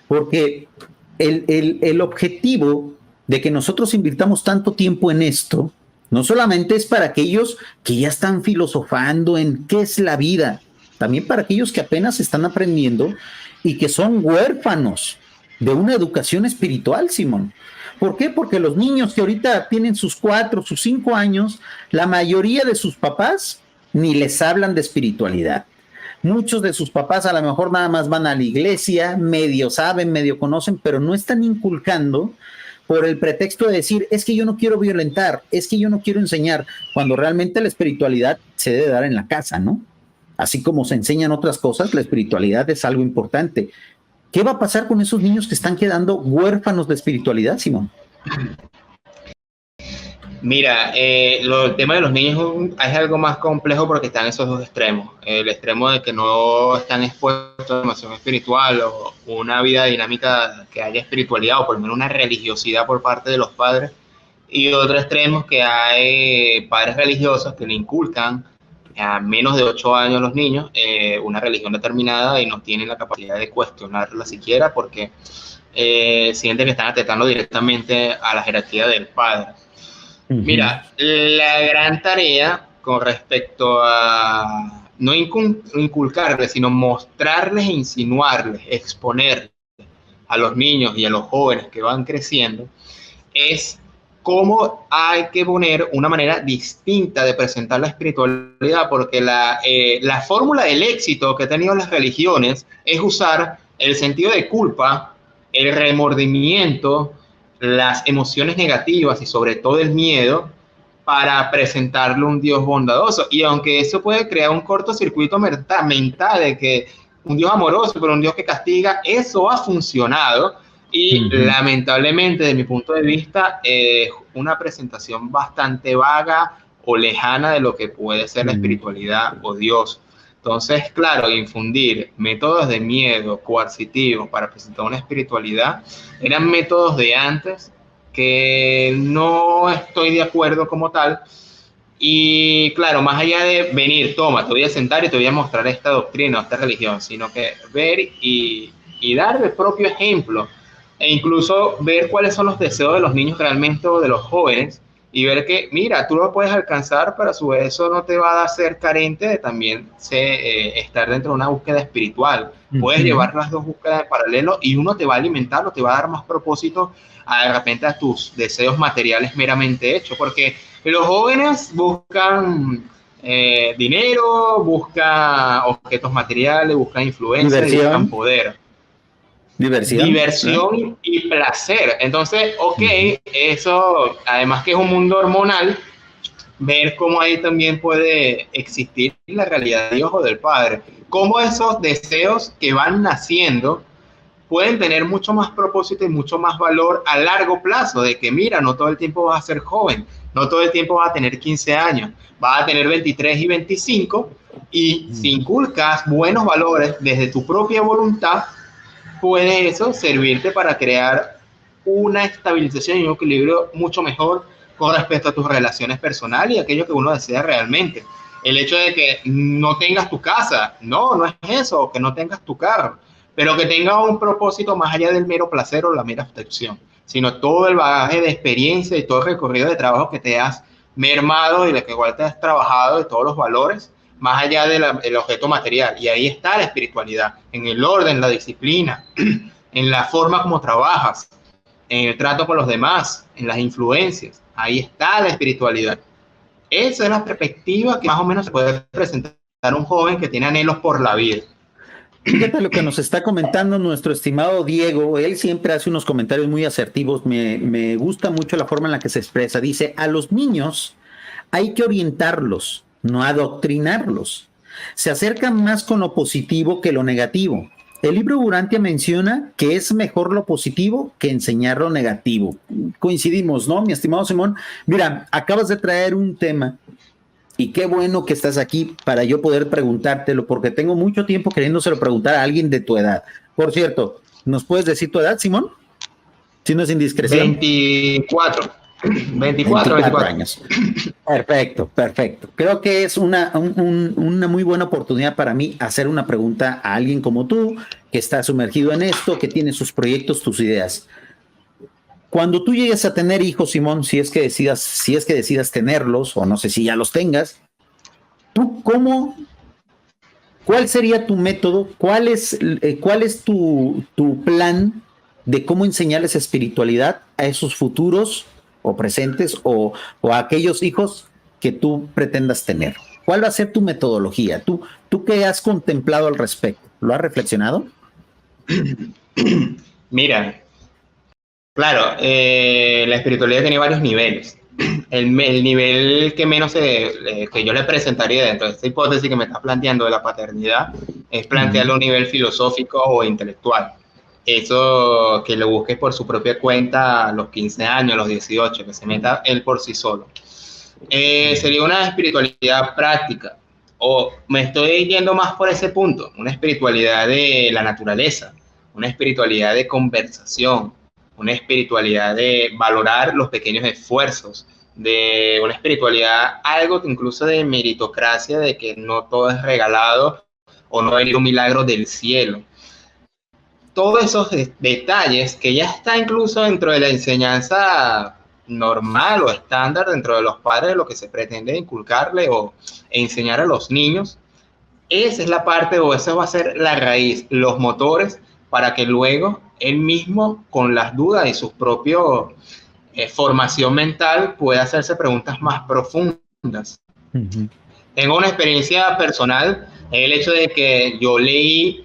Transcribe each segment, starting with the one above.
porque el objetivo de que nosotros invirtamos tanto tiempo en esto, no solamente es para aquellos que ya están filosofando en qué es la vida, también para aquellos que apenas están aprendiendo y que son huérfanos de una educación espiritual, Simón. ¿Por qué? Porque los niños que ahorita tienen sus 4, sus 5 años, la mayoría de sus papás ni les hablan de espiritualidad. Muchos de sus papás a lo mejor nada más van a la iglesia, medio saben, medio conocen, pero no están inculcando por el pretexto de decir, es que yo no quiero violentar, es que yo no quiero enseñar, cuando realmente la espiritualidad se debe dar en la casa, ¿no? Así como se enseñan otras cosas, la espiritualidad es algo importante. ¿Qué va a pasar con esos niños que están quedando huérfanos de espiritualidad, Simón? Mira, el tema de los niños es algo más complejo porque están esos dos extremos. El extremo de que no están expuestos a la formación espiritual o una vida dinámica que haya espiritualidad o por lo menos una religiosidad por parte de los padres. Y otro extremo es que hay padres religiosos que le inculcan a menos de 8 años a los niños una religión determinada y no tienen la capacidad de cuestionarla siquiera porque sienten que están atentando directamente a la jerarquía del padre. Mira, la gran tarea con respecto a no inculcarles, sino mostrarles e insinuarles, exponerles a los niños y a los jóvenes que van creciendo, es cómo hay que poner una manera distinta de presentar la espiritualidad, porque la fórmula del éxito que han tenido las religiones es usar el sentido de culpa, el remordimiento, las emociones negativas y sobre todo el miedo para presentarle un Dios bondadoso. Y aunque eso puede crear un cortocircuito mental de que un Dios amoroso, pero un Dios que castiga, eso ha funcionado y lamentablemente, de mi punto de vista, es una presentación bastante vaga o lejana de lo que puede ser la espiritualidad o Dios. Entonces, claro, infundir métodos de miedo coercitivos para presentar una espiritualidad eran métodos de antes que no estoy de acuerdo como tal. Y claro, más allá de venir, toma, te voy a sentar y te voy a mostrar esta doctrina o esta religión, sino que ver y dar el propio ejemplo e incluso ver cuáles son los deseos de los niños realmente o de los jóvenes y ver que, mira, tú lo puedes alcanzar, pero a su vez eso no te va a hacer carente de también estar dentro de una búsqueda espiritual. Puedes llevar las dos búsquedas en paralelo y uno te va a alimentar o te va a dar más propósito de repente a tus deseos materiales meramente hechos, porque los jóvenes buscan dinero, buscan objetos materiales, buscan influencia, buscan poder. Diversión y placer. Entonces, ok, eso, además que es un mundo hormonal, ver cómo ahí también puede existir la realidad de Dios o del Padre. Cómo esos deseos que van naciendo pueden tener mucho más propósito y mucho más valor a largo plazo, de que mira, no todo el tiempo vas a ser joven, no todo el tiempo vas a tener 15 años, vas a tener 23 y 25, y si inculcas buenos valores desde tu propia voluntad, puede eso servirte para crear una estabilización y un equilibrio mucho mejor con respecto a tus relaciones personales y aquello que uno desea realmente. El hecho de que no tengas tu casa, no es eso, que no tengas tu carro, pero que tenga un propósito más allá del mero placer o la mera abstracción, sino todo el bagaje de experiencia y todo el recorrido de trabajo que te has mermado y de que igual te has trabajado, de todos los valores, más allá del objeto material. Y ahí está la espiritualidad, en el orden, la disciplina, en la forma como trabajas, en el trato con los demás, en las influencias. Ahí está la espiritualidad. Esa es la perspectiva que más o menos se puede presentar a un joven que tiene anhelos por la vida. Fíjate lo que nos está comentando nuestro estimado Diego. Él siempre hace unos comentarios muy asertivos. Me gusta mucho la forma en la que se expresa. Dice, a los niños hay que orientarlos, no adoctrinarlos. Se acercan más con lo positivo que lo negativo. El libro Urantia menciona que es mejor lo positivo que enseñar lo negativo. Coincidimos, ¿no, mi estimado Simón? Mira, acabas de traer un tema y qué bueno que estás aquí para yo poder preguntártelo, porque tengo mucho tiempo queriéndoselo preguntar a alguien de tu edad. Por cierto, ¿nos puedes decir tu edad, Simón? Si no es indiscreción. 24. 24 años. Perfecto, perfecto. Creo que es una muy buena oportunidad para mí hacer una pregunta a alguien como tú, que está sumergido en esto, que tiene sus proyectos, tus ideas. Cuando tú llegues a tener hijos, Simón, si es que decidas tenerlos, o no sé si ya los tengas, ¿tú cuál sería tu método? ¿Cuál es tu plan de cómo enseñarles espiritualidad a esos futuros o presentes o a aquellos hijos que tú pretendas tener? ¿Cuál va a ser tu metodología? ¿Tú qué has contemplado al respecto? ¿Lo has reflexionado? Mira, claro, la espiritualidad tiene varios niveles. El nivel que menos que yo le presentaría dentro de esta hipótesis que me está planteando de la paternidad es plantearlo a un nivel filosófico o intelectual. Eso que lo busques por su propia cuenta a los 15 años, a los 18, que se meta él por sí solo. Sería una espiritualidad práctica, o me estoy yendo más por ese punto, una espiritualidad de la naturaleza, una espiritualidad de conversación, una espiritualidad de valorar los pequeños esfuerzos, de una espiritualidad, algo incluso de meritocracia, de que no todo es regalado o no va a venir un milagro del cielo. Todos esos detalles que ya está incluso dentro de la enseñanza normal o estándar dentro de los padres, lo que se pretende inculcarle o enseñar a los niños, esa es la parte, o esa va a ser la raíz, los motores para que luego él mismo, con las dudas y su propia formación mental, pueda hacerse preguntas más profundas. Tengo una experiencia personal, el hecho de que yo leí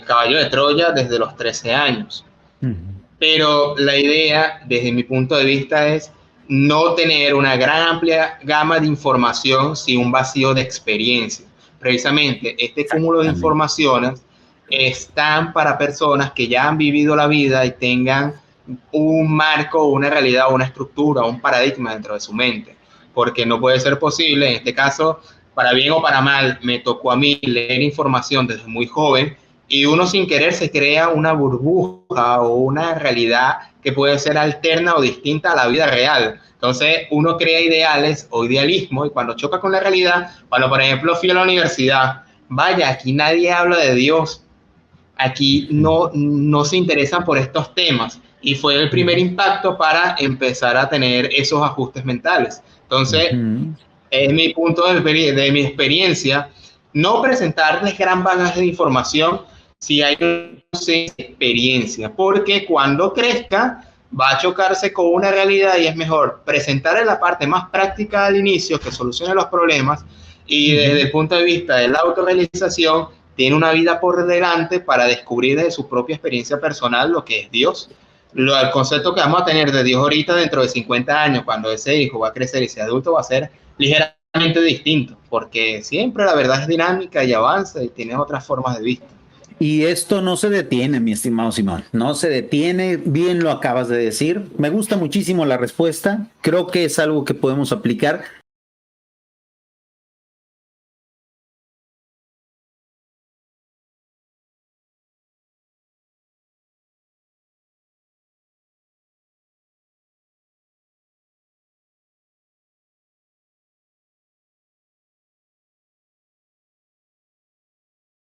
Caballo de Troya desde los 13 años. Pero la idea, desde mi punto de vista, es no tener una gran amplia gama de información sin un vacío de experiencia. Precisamente este cúmulo de informaciones están para personas que ya han vivido la vida y tengan un marco, una realidad, una estructura, un paradigma dentro de su mente. Porque no puede ser posible, en este caso, para bien o para mal, me tocó a mí leer información desde muy joven y uno sin querer se crea una burbuja o una realidad que puede ser alterna o distinta a la vida real. Entonces uno crea ideales o idealismo y cuando choca con la realidad, cuando por ejemplo fui a la universidad, vaya, aquí nadie habla de Dios, aquí no se interesan por estos temas y fue el primer impacto para empezar a tener esos ajustes mentales. Entonces, es mi punto de mi experiencia, no presentarles gran bagaje de información si hay experiencia, porque cuando crezca va a chocarse con una realidad y es mejor presentarle la parte más práctica al inicio que solucione los problemas y desde el punto de vista de la autorrealización tiene una vida por delante para descubrir desde su propia experiencia personal lo que es Dios. El concepto que vamos a tener de Dios ahorita dentro de 50 años, cuando ese hijo va a crecer y sea adulto, va a ser ligeramente distinto, porque siempre la verdad es dinámica y avanza y tiene otras formas de vista. Y esto no se detiene, mi estimado Simón, no se detiene, bien lo acabas de decir. Me gusta muchísimo la respuesta, creo que es algo que podemos aplicar